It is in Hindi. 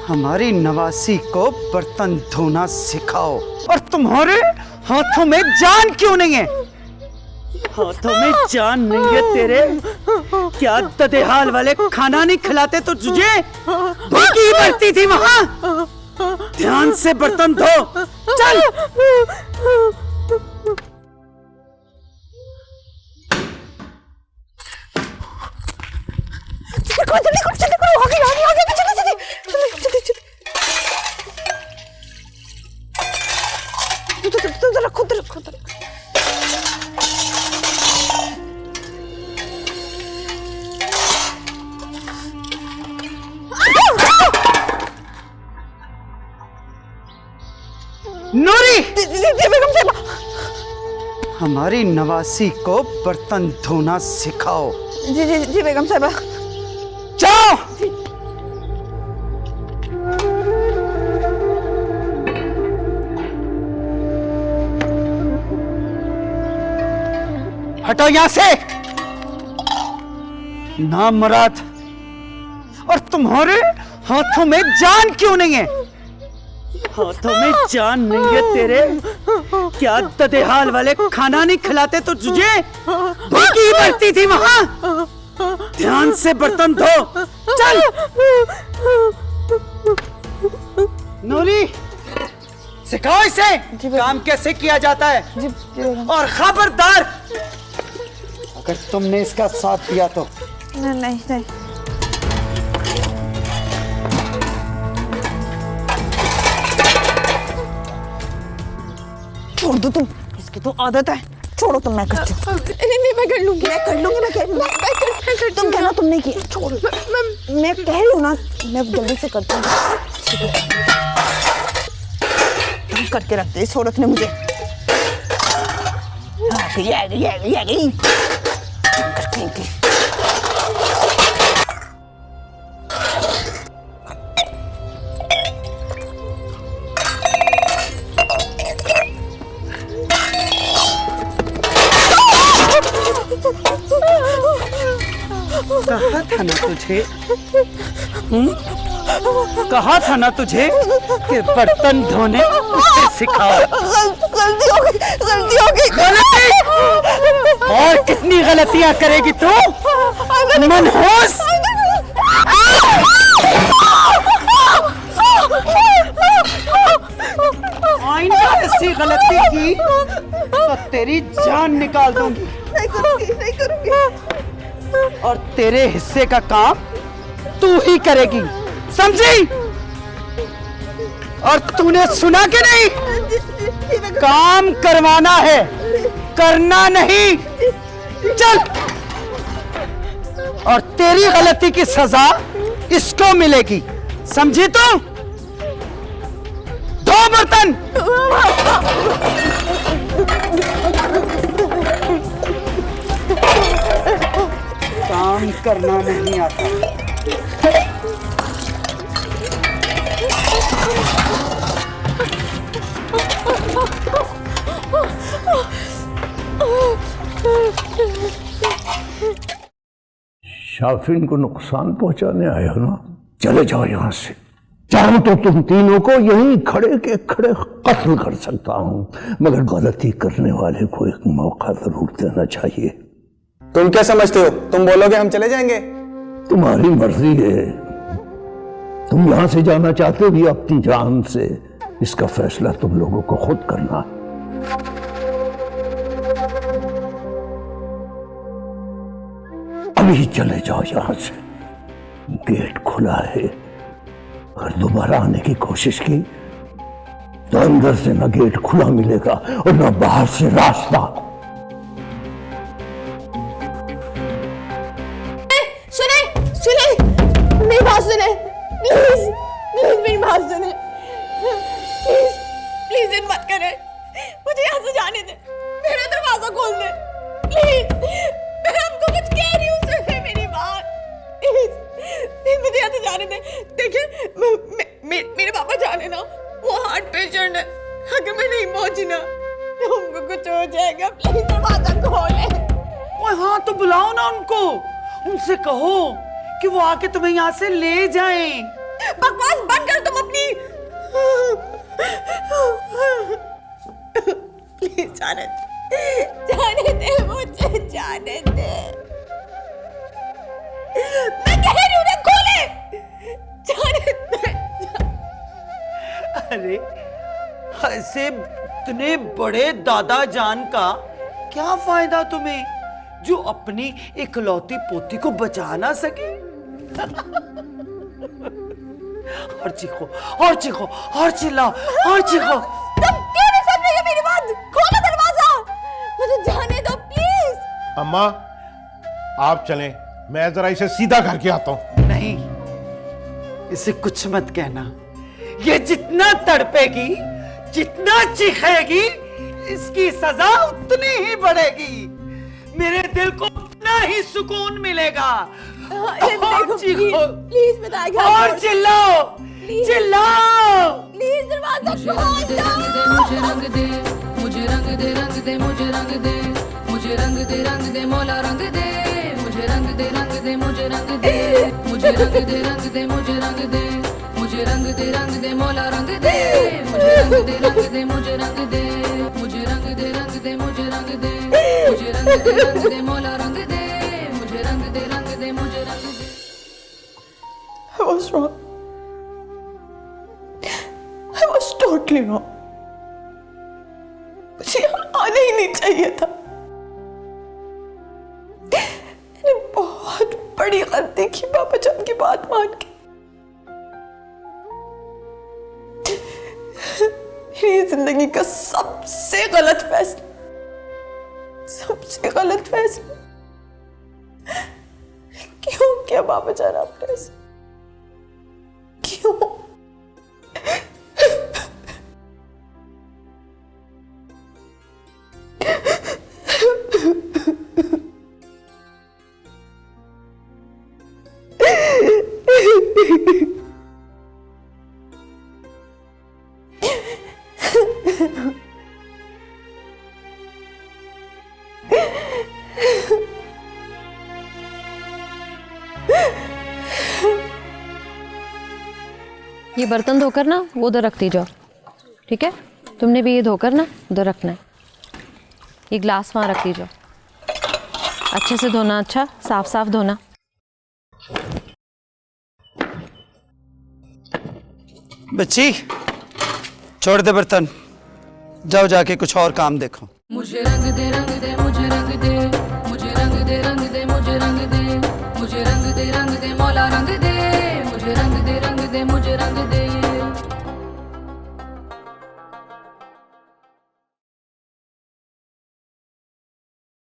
हमारी नवासी को बर्तन धोना सिखाओ। और तुम्हारे हाथों में जान क्यों नहीं है? हाथों में जान नहीं है तेरे? क्या ददेहाल वाले खाना नहीं खिलाते तो तुझे भूखी मरती थी वहां? ध्यान से बर्तन धो, चल। नूरी, हमारी नवासी को बर्तन धोना सिखाओ। जी बेगम साहिबा। जाओ। हटो यहां से, नाम मुराद। और तुम्हारे हाथों में जान क्यों नहीं है? हाथों में जान नहीं है तेरे? क्या ददेहाल वाले खाना नहीं खिलाते तो तुझे भूखी मरती थी वहां? ध्यान से बर्तन धो, चल। नूरी, सिखाओ इसे काम कैसे किया जाता है। और खबरदार, अगर तुमने इसका साथ दिया तो। नहीं। छोड़ दो तुम, इसकी तो आदत है। छोड़ो तुम, मैं करती हूँ। नहीं, मैं कर लूंगी। तुम कहना तुमने किया। छोड़, मैं कह रही हूँ ना, मैं जल्दी से करती हूँ। तुम करके रखते इस औरत ने मुझे। ये गई। कहा था ना तुझे, कहा था ना तुझे कि बर्तन धोने उसे सिखाओ। गलती हो गई। गलती? और कितनी गलतियां करेगी तू मनहूस? आइंदा ऐसी गलती की तो तेरी जान निकाल दूंगी। नहीं करूंगी। और तेरे हिस्से का काम तू ही करेगी, समझी? और तूने सुना कि नहीं? काम करवाना है, करना नहीं। चल। और तेरी गलती की सजा इसको मिलेगी, समझी तू? धो बर्तन। काम करना नहीं आता। शाफिन को नुकसान पहुंचाने आए हो ना? चले जाओ यहां से। चाहो तो तुम तीनों को यहीं खड़े के खड़े कत्ल कर सकता हूं, मगर गलती करने वाले को एक मौका जरूर देना चाहिए। तुम क्या समझते हो? तुम बोलोगे हम चले जाएंगे? तुम्हारी मर्जी है। तुम यहां से जाना चाहते हो या अपनी जान से? इसका फैसला तुम लोगों को खुद करना है। अभी चले जाओ यहां से। गेट खुला है, अगर दोबारा आने की कोशिश की तो अंदर से ना गेट खुला मिलेगा और ना बाहर से रास्ता। सुने, मेरी बात सुने, प्लीज मेरी बात सुने, प्लीज इन मत करे, मुझे यहाँ से जाने दे, मेरा दरवाजा खोल दे, प्लीज, मैं आपको कुछ कह रही हूँ, सुने मेरी बात, प्लीज मुझे यहाँ से जाने दे। देखिए मेरे पापा जाने ना, वो हार्ट पेशेंट है, अगर मैं नहीं पहुंची ना तो उनको कुछ हो जाएगा, प्लीज दरवाजा खोले। ओए हाँ, तो बुलाओ ना उनको, उनसे कहो कि वो आके तुम्हें यहाँ से ले जाएं। बकवास बंद कर जाने दे मुझे, जाने दे। मैं कह रही हूँ ना, खोले, जाने दे। अरे ऐसे इतने बड़े दादा जान का क्या फायदा तुम्हें, जो अपनी इकलौती पोती को बचा ना सके। और चीखो और चीखो और चिल्लाओ और चीखो। तुम क्यों नहीं सुन रही हो मेरी बात? खोलो दरवाजा, मुझे जाने दो प्लीज। अम्मा आप चलें, मैं जरा इसे सीधा करके आता हूं। नहीं, इसे कुछ मत कहना। ये जितना तड़पेगी, जितना चीखेगी, इसकी सजा उतनी ही बढ़ेगी। मेरे दिल को उतना ही सुकून मिलेगा। और चीखो, प्लीज बताइए क्या और चिल्लाओ, चिल्लाओ। प्लीज दरवाजा खोल दो। मुझे रंग दे, मुझे रंग दे, रंग दे, मुझे रंग दे, मुझे रंग दे, रंग दे, मौला रंग दे, मुझे रंग दे, रंग दे, मुझे रंग दे, मुझे रंग दे, रंग दे, मुझे रंग दे, मुझे रंग दे, रंग दे, मौला रंग दे, मुझे रंग दे, रंग दे, मुझे रंग दे, मुझे रंग दे, रंग दे, मुझे रंग दे, मुझे रंग दे, रंग दे, मौला रंग दे, मुझे रंग दे, रंग दे, मुझे रंग दे। I was wrong. I was totally wrong. मुझे यहाँ आना ही नहीं चाहिए था। मैंने बहुत बड़ी गलती की पापा जान की बात मान के। मेरी जिंदगी का सबसे गलत फैसला, सबसे गलत फैसला। क्यों किया पापा जान आपने ऐसे? क्यों? ये बर्तन धोकर ना वो उधर रख दी जाओ, ठीक है? तुमने भी ये धोकर ना उधर रखना है। ये ग्लास वहाँ रख दी जाओ, अच्छे से धोना, अच्छा साफ साफ धोना। बच्ची छोड़ दे बर्तन, जाओ जाके कुछ और काम देखो। मुझे रंग दे, रंग दे, मुझे रंग दे, मुझे रंग दे, रंग दे, मुझे रंग दे, मुझे रंग दे, रंग दे, मौला रंग दे।